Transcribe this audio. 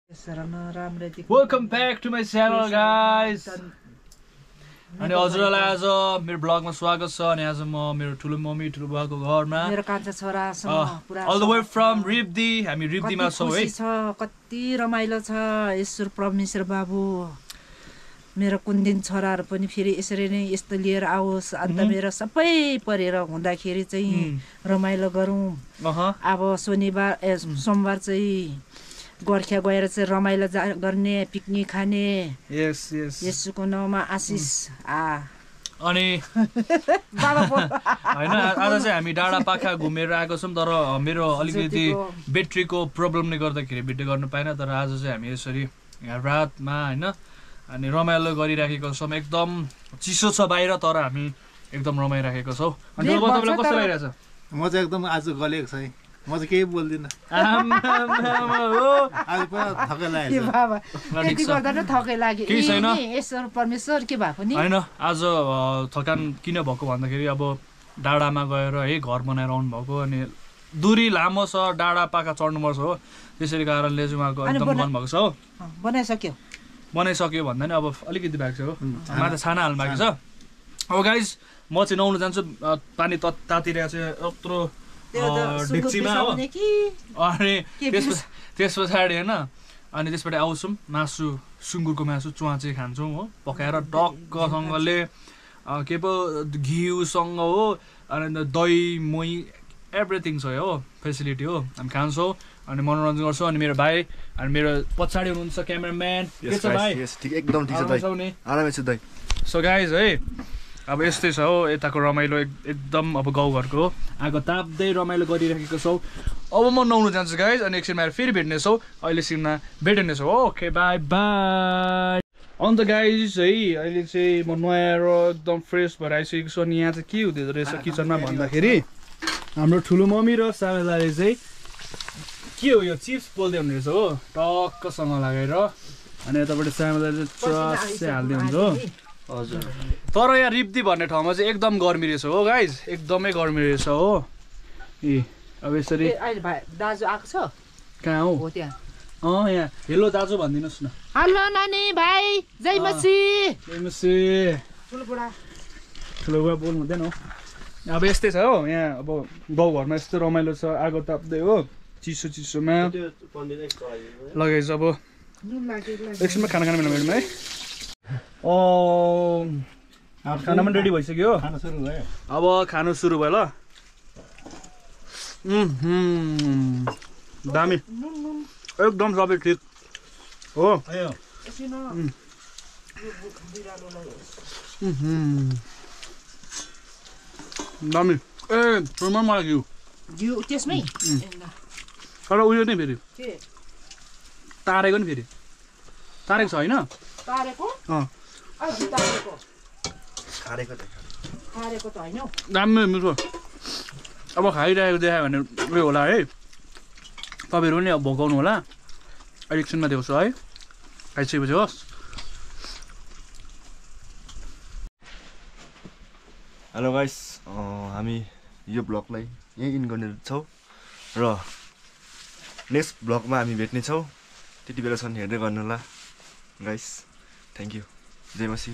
Welcome back to my channel guys. अनि हजुरलाई आज मेरो ब्लगमा स्वागत छ अनि आज म मेरो ठुलो मम्मी ठुलो बुवाको घरमा मेरो कान्छा छोरासँग पुरा all the way from रिब्दी हामी रिब्दीमा छौं है कति रमाइलो छ ईश्वर परमेश्वर बाबु मेरो कुन दिन छोराहरु पनि फेरि यसरी नै यस्तो लिएर आओस् अन्त मेरो सबै परेर हुँदाखेरि चाहिँ रमाइलो गरौँ अब शनिबार सोमबार चाहिँ गोर्खा गएर चाहिँ रमाइलो गर्ने पिकनिक खाने यस येशूको नाममा आशिष अनि हैन आज चाहिँ हामी डाँडा पाखा घुमेर आएको छौं तर मेरो अलिकति ब्याट्रीको प्रब्लमले गर्दाखेरि भिडियो गर्न पाएन तर आज चाहिँ हामी यसरी यहाँ रातमा हैन अनि रमाइलो गरिराखेको छौं एकदम चिसो छ बाहिर तर हामी एकदम रमाइराखेको छौं अनि तपाईलाई कस्तो लागिरहेछ म चाहिँ एकदम आज गलेको छ है म चाहिँ केही बोल्दिन आज पुरा थकै लाग्यो बाबा त्यति गर्दा न थकै लाग्यो के छैन ईश्वर परमेश्वर के भएको नि हैन आज थकान किन भएको भन्दाखेरि अब डाँडामा गएर है घर बनाएर आउनु भएको अनि दूरी लामो छ डाँडा पाखा चढ्नु पर्छ हो त्यसैले कारणले चाहिँ उहाँको एकदम मन भएको छ हो बनाइसक्यो भन्दा नि अब अलिकति भएको छ हो माथि छाना हाल्नु भएको छ अब गाइस म चाहिँ नुहाउन जान्छु पानी तातिरहेको छ यत्रो डेक्चीमा हो अनि त्यस पछाडि हैन अनि त्यसबाट आउँछौँ मासु सुँगुरको मासु च्वाचे खान्छौँ हो पकाएर टक्कसँगले के पो घिउसँग हो अनि दही मोही एभ्रिथिङ छ हो फेसिलिटी हो हामी खान्छौँ अनि मनोरञ्जन गर्छौँ अनि मेरो भाइ अनि मेरो पछाडि हुनुहुन्छ क्यामेराम्यान के छ भाइ एकदम ठिक छ दाइ आरामै छु दाइ सो गाइज है अब यस्तै छ हो यताको रमाइलो एकदम अब गाउँघरको आगो ताप्दै रमाइलो गरिराखेको छौँ अब म नुहाउन जान्छु गाइज अनि एकछिनमा आएर फेरि भेट्नेछौँ अहिले सिनमा भेट्नेछौँ ओके बाई बाई अन्त गाइज है अहिले चाहिँ म नुहाएर एकदम फ्रेस भएर आइसकेको छु अनि यहाँ चाहिँ के हुँदो रहेछ किचनमा भन्दाखेरि हाम्रो ठुलो मम्मी र सामेलाले चाहिँ के हो यो चिप्स पोल्दै हुने रहेछ हो टक्कसँग लगाएर अनि यताबाट सामेलाले चस्से हाल्दै हुन्छ हो हजुर तर यहाँ रिब्दी भन्ने ठाउँमा चाहिँ एकदम गर्मी रहेछ हो गाइज एकदमै गर्मी रहेछ हो ए अब यसरी दाजु आएको छ कहाँ हो यहाँ हेलो दाजु भनिदिनुहोस् न हेलो नानी भाइ जय मसी ठुलो बुढा बोल्नु हुँदैन हो अब यस्तै छ हो यहाँ अब गाउँघरमा यस्तो रमाइलो छ आगो ताप्दै हो चिसोमा लगाइन्छ अब एकछिनमा खाना खाने बेलामा है खाना पनि रेडी भइसक्यो अब खानु सुरु भयो ल दामी एकदम सबै ठिक हो दामी ए सुनमा मलाई घिउ त्यसमै तर उयो नै फेरि तारेको नि फेरि तारेको छ होइन दामी मिठो अब खाइरहेको देखायो भने उयो होला है तपाईँहरू नि अब भोकाउनु होला एकछिनमा देखाउँछु है खाइसकेपछि होस् हेलो गाइस हामी यो ब्लगलाई यहीँ इन गर्ने छौँ र नेक्स्ट ब्लगमा हामी भेट्नेछौँ त्यति बेलासम्म हेर्दै गर्नु होला गाइस थ्याङ्क यू जय मसी